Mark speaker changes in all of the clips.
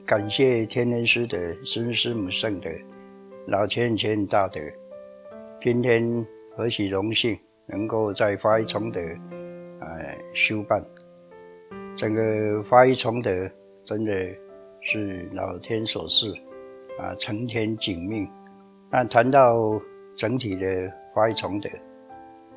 Speaker 1: 感谢天人师的孙师母圣德，老前贤大德。今天何其荣幸，能够在法一崇德修办。整个法一崇德真的是老天所赐承天警命。那谈到整体的法一崇德，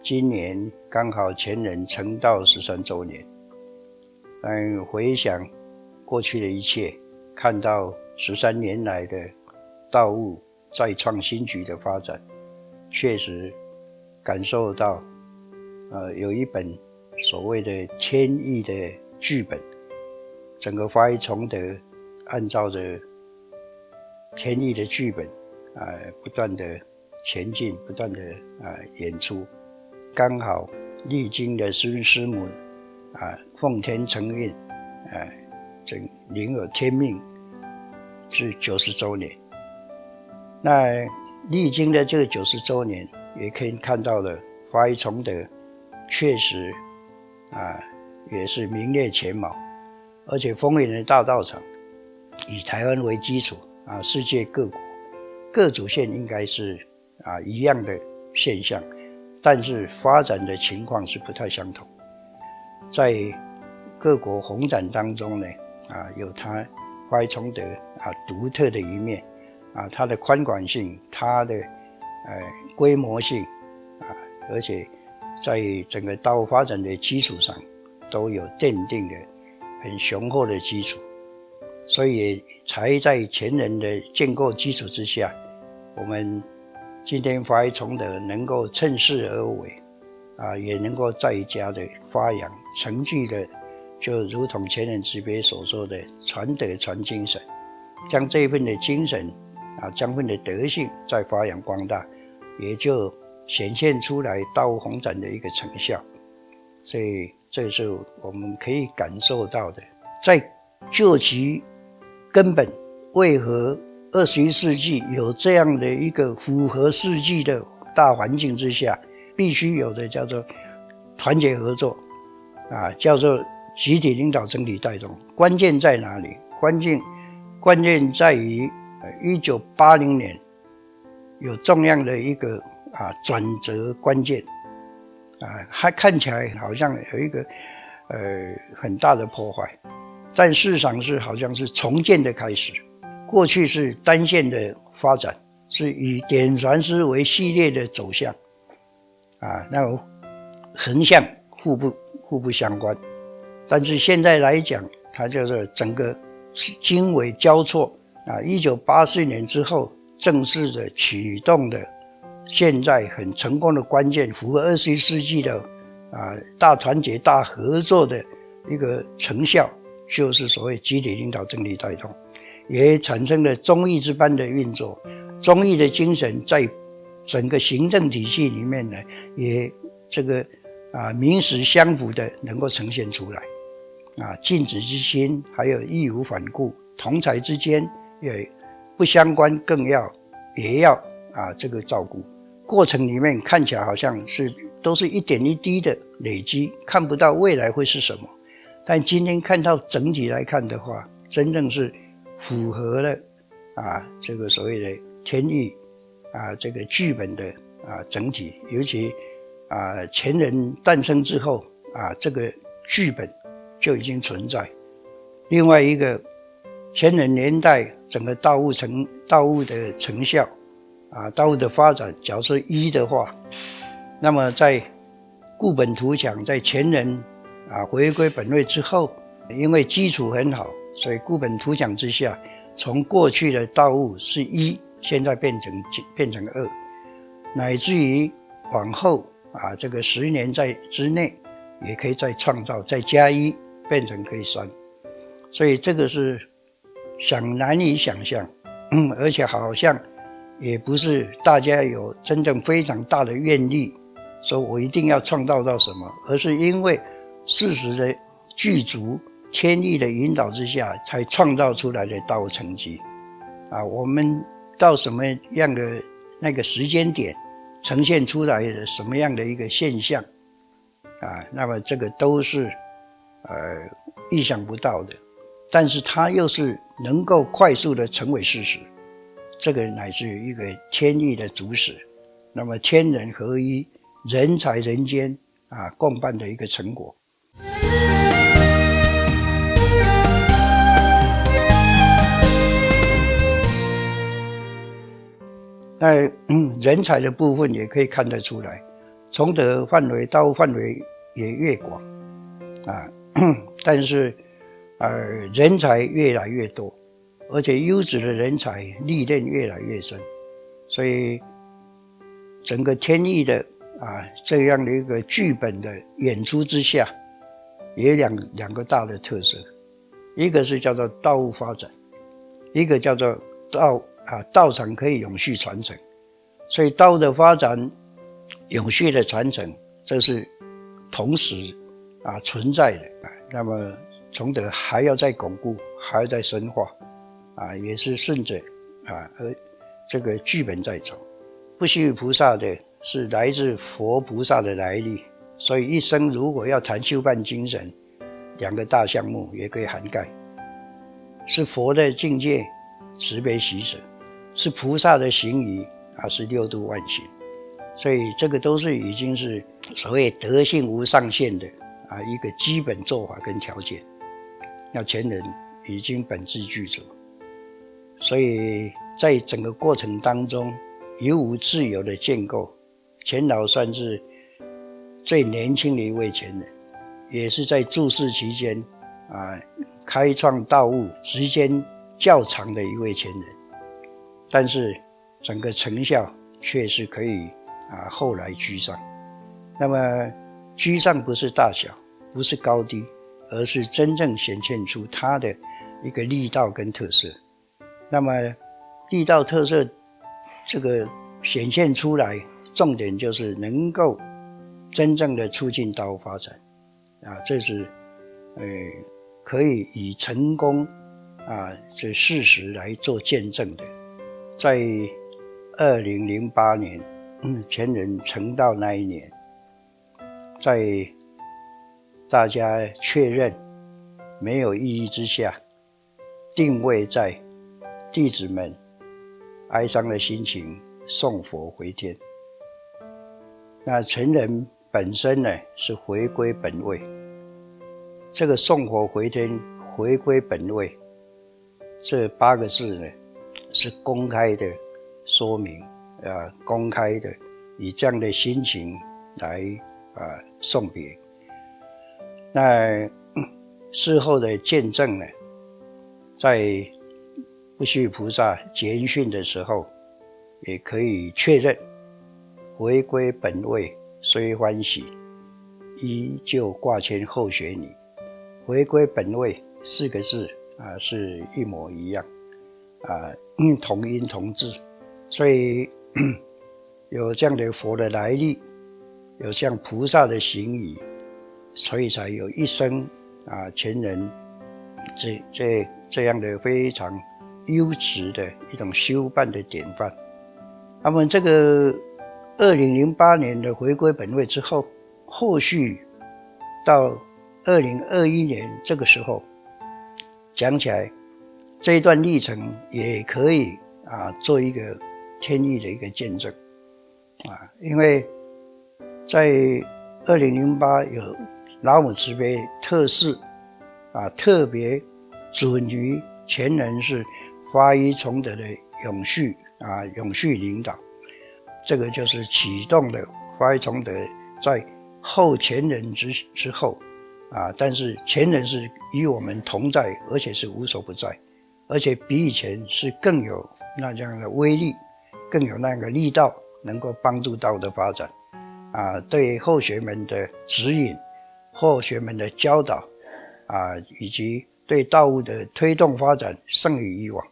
Speaker 1: 今年刚好前人成道13周年。但回想过去的一切，看到13年来的道务再创新局的发展，确实感受到有一本所谓的天意的剧本，整个法一崇德按照着天意的剧本不断的前进，不断的演出。刚好历经的孙师母奉天承运领有天命是90周年。那历经的这个90周年，也可以看到了法一崇德确实也是名列前茅，而且丰原的大道场以台湾为基础世界各国各主线应该是一样的现象，但是发展的情况是不太相同。在各国宏展当中呢有它法一崇德独特的一面它的宽广性，它的规模性而且在整个道务发展的基础上都有奠定的很雄厚的基础，所以也才在前人的建构基础之下，我们今天法一崇德能够趁势而为也能够再加的发扬成具的，就如同前人慈悲所说的传德传精神，将这一份的精神将份的德性再发扬光大，也就显现出来道务宏展的一个成效。所以这是我们可以感受到的，在究其根本，为何21世纪有这样的一个符合世纪的大环境之下，必须有的叫做团结合作叫做集体领导整体带动。关键在哪里？关键在于1980年有重要的一个转折关键还看起来好像有一个很大的破坏，但事实上是好像是重建的开始。过去是单线的发展，是以点传师为系列的走向那横向互不相关，但是现在来讲，它就是整个经纬交错1984年之后正式的启动的，现在很成功的关键，符合21世纪的大团结大合作的一个成效，就是所谓集体领导整体带动，也产生了忠义之般的运作。忠义的精神在整个行政体系里面呢，也这个名实相符的能够呈现出来尽子之心，还有义无反顾，同才之间也不相关，也要这个照顾。过程里面看起来好像都是一点一滴的累积，看不到未来会是什么。但今天看到整体来看的话，真正是符合了这个所谓的天意这个剧本的整体。尤其前人诞生之后这个剧本就已经存在。另外一个前人年代整个道务的成效道务的发展，假如说一的话，那么在固本图强，在前人回归本位之后，因为基础很好，所以固本图强之下，从过去的道务是1，现在变成2，乃至于往后这个10年之内也可以再创造，再加1，变成可以3。所以这个是难以想象而且好像也不是大家有真正非常大的愿力，说我一定要创造到什么，而是因为事实的具足，天意的引导之下，才创造出来的道务成绩我们到什么样的那个时间点，呈现出来的什么样的一个现象那么这个都是意想不到的。但是它又是能够快速的成为事实，这个乃是一个天意的主使，那么天人合一，人才人间共办的一个成果。那人才的部分也可以看得出来，崇德范围、道务范围也越广但是人才越来越多，而且优质的人才历练越来越深，所以整个天意的这样的一个剧本的演出之下，也两个大的特色，一个是叫做道务发展，一个叫做道场可以永续传承。所以道的发展、永续的传承，这是同时存在的那么崇德还要再巩固，还要再深化也是顺着而这个剧本在走。不虚菩萨的是来自佛菩萨的来历，所以一生如果要谈修办精神，2个大项目也可以涵盖，是佛的境界慈悲喜舍，是菩萨的行仪是6度万行，所以这个都是已经是所谓德性无上限的一个基本做法跟条件，那前人已经本自具足，所以在整个过程当中有无自由的建构，钱老算是最年轻的一位前人，也是在住世期间开创道务时间较长的一位前人，但是整个成效却是可以后来居上。那么居上不是大小，不是高低，而是真正显现出它的一个力道跟特色。那么力道特色这个显现出来，重点就是能够真正的促进道务发展这是可以以成功这事实来做见证的。在2008年前人成道那一年，在大家确认没有异议之下，定位在弟子们哀伤的心情送佛回天。那前人本身呢是回归本位，这个送佛回天回归本位这8个字呢是公开的说明公开的以这样的心情来送别。那事后的见证呢，在不虚菩萨结训的时候也可以确认，回归本位虽欢喜，依旧挂牵后学你。回归本位4个字是一模一样同音同字，所以有这样的佛的来历，有这样菩萨的行仪，所以才有一生前人这样的非常优质的一种修办的典范。那么这个2008年的回归本位之后，后续到2021年这个时候讲起来，这一段历程也可以做一个天意的一个见证因为在2008有老母慈悲特示特别准于前人是发依崇德的永续领导，这个就是启动了发依崇德在后前人之后但是前人是与我们同在，而且是无所不在，而且比以前是更有那样的威力，更有那个力道，能够帮助道的发展对后学们的指引，后学们的教导以及对道务的推动发展胜于以往。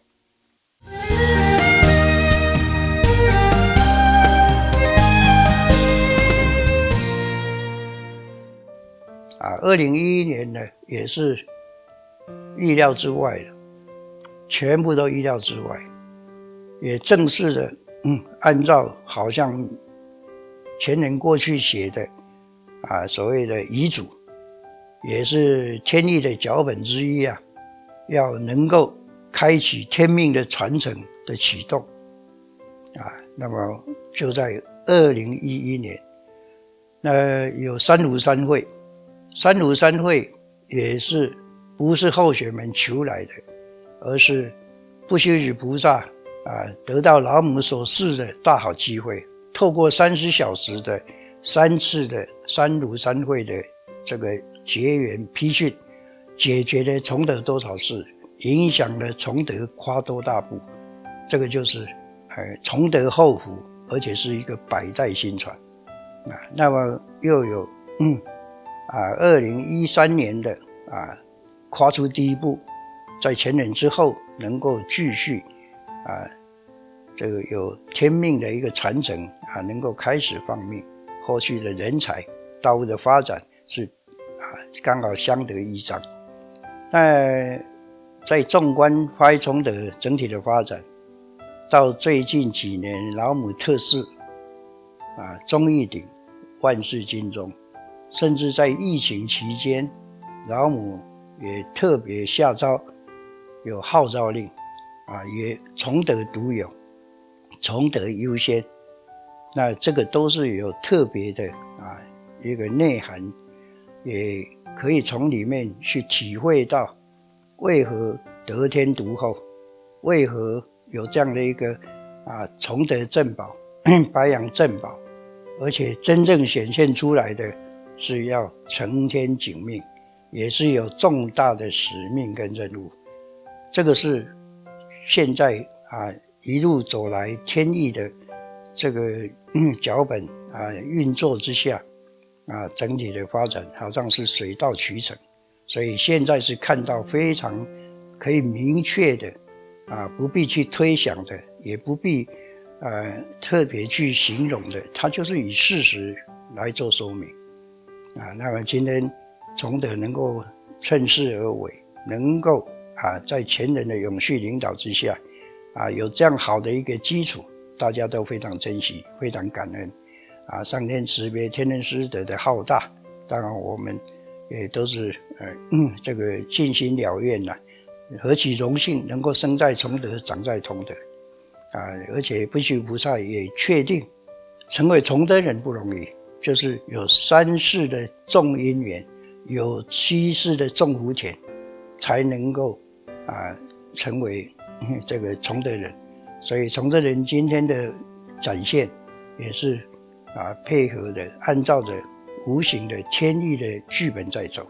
Speaker 1: 2011年呢也是意料之外的，全部都意料之外，也正式的按照好像前人过去写的所谓的遗嘱，也是天意的脚本之一要能够开启天命的传承的启动那么就在2011年，那有三庐山会，三庐山会也是不是候选人求来的，而是不虚子菩萨得到老母所赐的大好机会，透过30小时的3次的三庐山会的这个结缘批训，解决了崇德多少事，影响了崇德跨多大步，这个就是崇德后福，而且是一个百代兴传那么又有2013年的跨出第一步，在前人之后能够继续这个有天命的一个传承能够开始放命，后续的人才道路的发展是刚好相得益彰。那在纵观发一崇德整体的发展，到最近几年老母特示忠义鼎，万事尽忠，甚至在疫情期间，老母也特别下诏有号召令也崇德独有，崇德优先，那这个都是有特别的一个内涵，也可以从里面去体会到为何得天独厚，为何有这样的一个崇德正宝白养正宝，而且真正显现出来的是要承天警命，也是有重大的使命跟任务。这个是现在一路走来天意的这个脚本运作之下整体的发展好像是水到渠成，所以现在是看到非常可以明确的不必去推想的，也不必特别去形容的，它就是以事实来做说明那么今天崇德能够趁势而为，能够在前人的永续领导之下有这样好的一个基础，大家都非常珍惜，非常感恩上天慈悲，天人师德的浩大，当然我们也都是这个尽心了愿何其荣幸能够生在崇德，长在崇德而且不虚菩萨也确定成为崇德人不容易，就是有3世的种因缘，有7世的种福田，才能够成为这个崇德人。所以崇德人今天的展现也是配合的按照着无形的天意的剧本在走，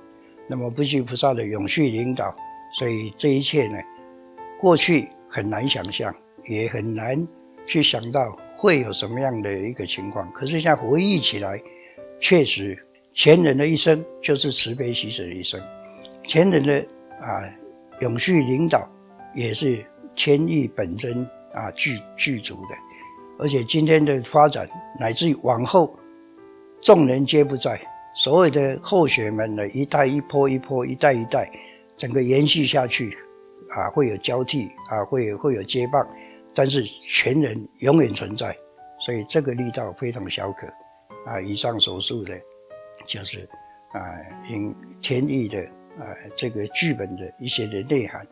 Speaker 1: 那么不虚菩萨的永续领导，所以这一切呢，过去很难想象，也很难去想到会有什么样的一个情况，可是现在回忆起来，确实前人的一生就是慈悲喜舍的一生，前人的永续领导也是天意本真具足的，而且今天的发展乃至于往后众人皆不在，所有的候选们呢，一代一波一波，一代一代，整个延续下去会有交替会有接棒，但是全人永远存在，所以这个力道非常小可以上所述的就是因天意的这个剧本的一些的内涵